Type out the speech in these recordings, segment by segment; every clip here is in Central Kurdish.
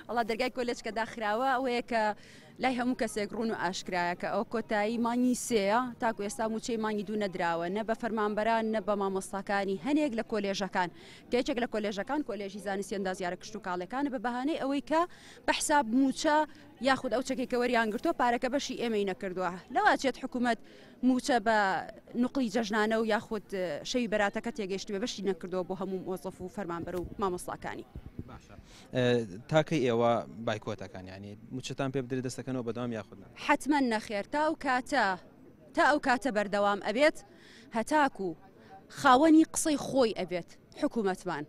ئەڵا دەرگای کۆلێج کە داخراوە ئەوەیە کە لای هەموو کەسێک ڕوون و ئاشکرایە کە ئەو کۆتایی مانگی سێە تاکو ئێستا موچەی مانگی دوو نەدراوە نە بە فەرمانبەران نە بە مامۆستاکانی هەنێک لە کۆلێژەکان کێچێک لە کۆلێژەکان کۆلێژی زانستی ئەندازیارە کشت و کاڵەکانە بە بەهانەی ئەوەی کە بە حساب موچە یاخود ئەو چەکێکە وەریان گرتووە پارەکە بەشی ئێمەی نەکردووە لەواچێت حکوومەت موچە بە نوقلی جەژنانە و یاخود شەوی بەراتەکە تێگەیشتوێ بەشی نەکردووە بۆ هەموو مۆزەف و فەرمانبەر و مامۆستاکانی. تاکەی ئێوە بایکۆتەکان ینی موچەتان پێ بدرێت دەستەکەنەوە بەدەوام یاخود حتمما نەخێر تا ئەو کاتە بەردەوام ئەبێت هەتاکو خاوەنی قسەی خۆی ئەبێت حکوومەتمان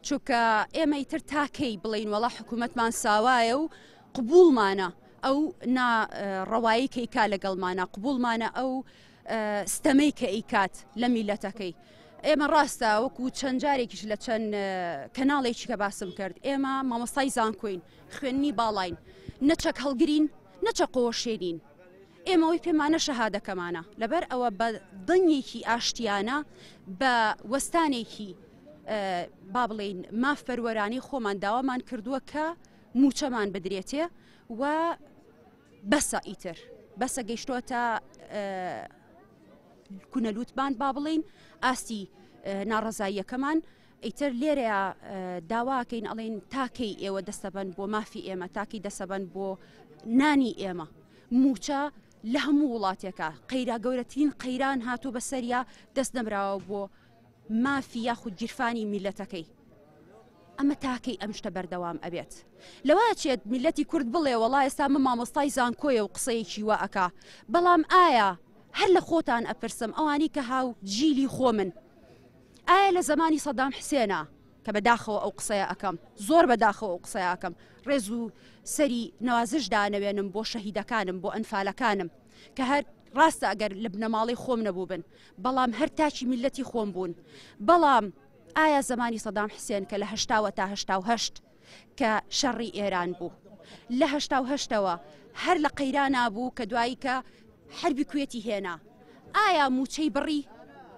چونکە ئێمە ئیتر تاکەی بڵین وەڵا حکوومەتمان ساوایە و قبولمانە ئەو ڕەوایی کە ئیکا لەگەڵمانە قبولمانە ئەو ستەمەی کە ئیکات لە میلەتەکەی ئێمە ڕاستە وەکو چەند جارێکیش لە چەند کەناڵێکی کە باسم کرد ئێمە مامۆستای زانکۆین خوێننی باڵین نەچەک هەڵگرین نەچە قۆشێنین ئێمەوەی پێمانە شەهادەکەمانە لەبەر ئەوە بە دڵنیێکی ئاشتیانە بە وەستانێکی با بڵێین مافپەروەرانی خۆمان داوامان کردووە کە موچەمان بدرێتێ و بەسە ئیتر بەسە گەیشتووە تا کونەلووتبان با بڵین ئاستی ناڕەزاییەکەمان ئیتر لێرەیە داواکەین ئەڵێن تاکەی ئێوە دەستەبەن بۆ مافی ئێمە تاکی دەسەبەن بۆ نانی ئێمە موچە لە هەموو وڵاتێکە قەیرا گەورەترین قەیران هاتوو بەسەریا دەست نەمراوە بۆ مافی یاخود گیرفانی میلەتەکەی ئەمە تاکەی ئەم شتە بەردەوام ئەبێت لەوە چێت میلەتی کورد بڵێ وەڵای ئێستا من مامۆستای زانکۆیە و قسەیەکی وا ئەکا بەڵام ئایا هەر لە خۆتان ئەپرسم ئەوانی کە هاو جیلی خۆ من ئایا لە زمانی سەدام حسێنە کە بەداخەوە ئەو قسەیە ئەەکەم زۆر بەداخەوە ئەو قسەیە ئەەکەم ڕێز و سەری نەوازش دانەوێنم بۆ شەهیدەکانم بۆ ئەنفالەکانم کە هەر ڕاستە ئەگەر لە بنەماڵی خۆم نەبوو بن بەڵام هەر تاچی میلەتی خۆم بوون بەڵام ئایا زمانی سەدام حسێن کە لە هەشتاوە تا هەشتا و هەشت کە شەڕی ئێران بوو لە هەشتا و هەشتەوە هەر لە قەیران بوو کە دوایی کە حربی کوێتی هێنا ئایا موچەی بڕی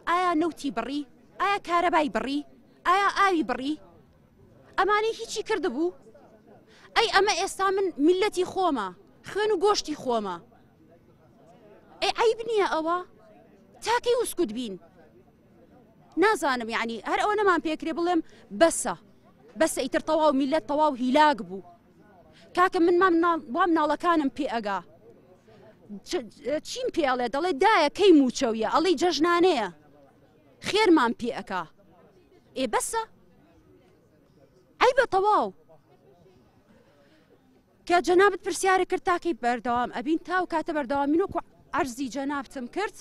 ئایا نەوتی بڕی ئایا کارەبای بڕی ئایا ئاوی بڕی ئەمانەی هیچی کردبوو ئەی ئەمە ئێستا من میلەتی خۆمە خوێن و گۆشتی خۆمە ئەی عیب نییە ئەوە تاکەی وسکوت بین نازانم یعنی هەر ئەوە نەمان پێکرێ بڵێم بەسە ئیتر تەواو میلەت تەواو هیلاک بوو کاکە من وام ناڵەکانم پێ ئەگا چیم پێڵێ دەڵێ دایە کەی موچەویە ئەڵی جەژنانەیە خێرمان پێ ئەکا ئێ بەسە ئەی بە تەواو کە جەنابەت پرسیارە کرد تاکەی بەردەوام ئەبین تا و کاتە بەردەوامین وەکو عەرزی جەنابتم کرد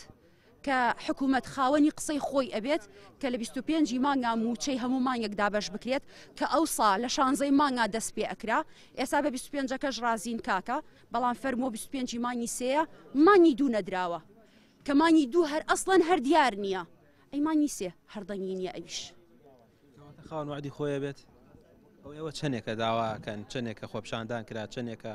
کە حکوومەت خاوەنی قسەی خۆی ئەبێت کە لە 25 مانگا موچەی هەموو مانگێک دابەش بکرێت کە ئەوسا لە 16 مانگا دەست پێ ئەکرا ئێستا بە 25ەکەش رازین کاکە بەڵام فەرمۆ 25 مانگی سێە مانگی دوو نەدراوە کە مانگی دوو هەر ئەسڵەن هەر دیار نییە ئەی مانگی سێ هەردەنگی نییە ئەویش خاوەن وعدی خۆی بێت ئەو ئێوە چەندێکە داواکەن چەندێکە خۆپشاندان کرا چەندێکە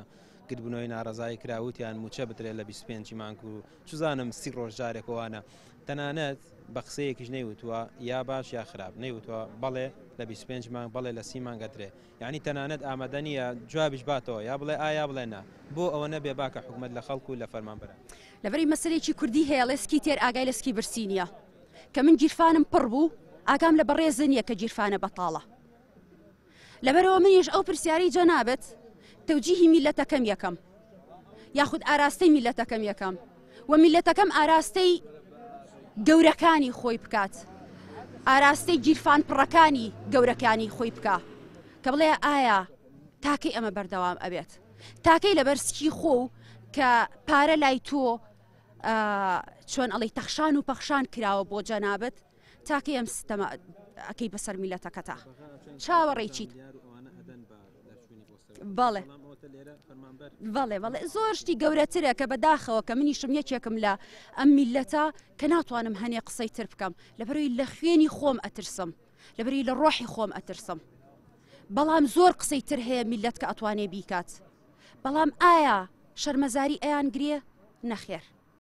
گربوونەوەی ناڕزایی کراوتیان موچە بترێت لە 25 مانگ و چزانم 30 ڕۆژ جارێکەوەوانە تەنانەت بە قسەیەکیش نەیوتووە یا باش یا خراپ نەیوتووە بەڵێ لە 25 مانگ بەڵێ لە 30 مانگە درێ یعنی تەنانەت ئامادە نییە جوابیش باتەوە یا بڵێ ئایا بڵێنە بۆ ئەوە نەبێ باکە حکوومەت لە خەڵکو و لە فەرمانبەران لەبەری مەسەلێکی کوردی هەیە لەسکی تێر ئاگای لەسکی برسی نییە کە من گیرفانم پڕ بوو ئاگام لە بەڕێز نییە کە گیرفانە بەتاڵە لەبەرەوە منیش ئەو پرسیاری جەنابەت تەوجیهی میلەتەکەم یەکەم یاخود ئاراستەی میلەتەکەم یەکەم و میلەتەکەم ئاراستەی گەورەکانی خۆی بکات ئاراستەی گیرفان پڕەکانی گەورەکانی خۆی بکە کە بڵێ ئایا تاکەی ئەمە بەردەوام ئەبێت تاکەی لەبەرسکی خۆ کە پارە لای تۆ چۆن ئەڵی تەخشان و پەخشان کراوە بۆ جەنابەت تاکەی ئەم ستەمە ئەەکەی بەسەر میلەتەکەتە چاوەڕێیچیت بەڵێ زۆر شتی گەورەترە کە بەداخەوە کە منیشم یەکێکم لە ئەم میلەتە کە ناتوانم هەنێ قسەی تر بکەم لەبەرەوەی لە خوێنی خۆم ئەترسم لەبەری لە ڕۆحی خۆم ئەترسم بەڵام زۆر قسەی تر هەیە میلەت کە ئەتوانێ بیکات بەڵام ئایا شەرمەزاری ئەیان گرێ نەخێر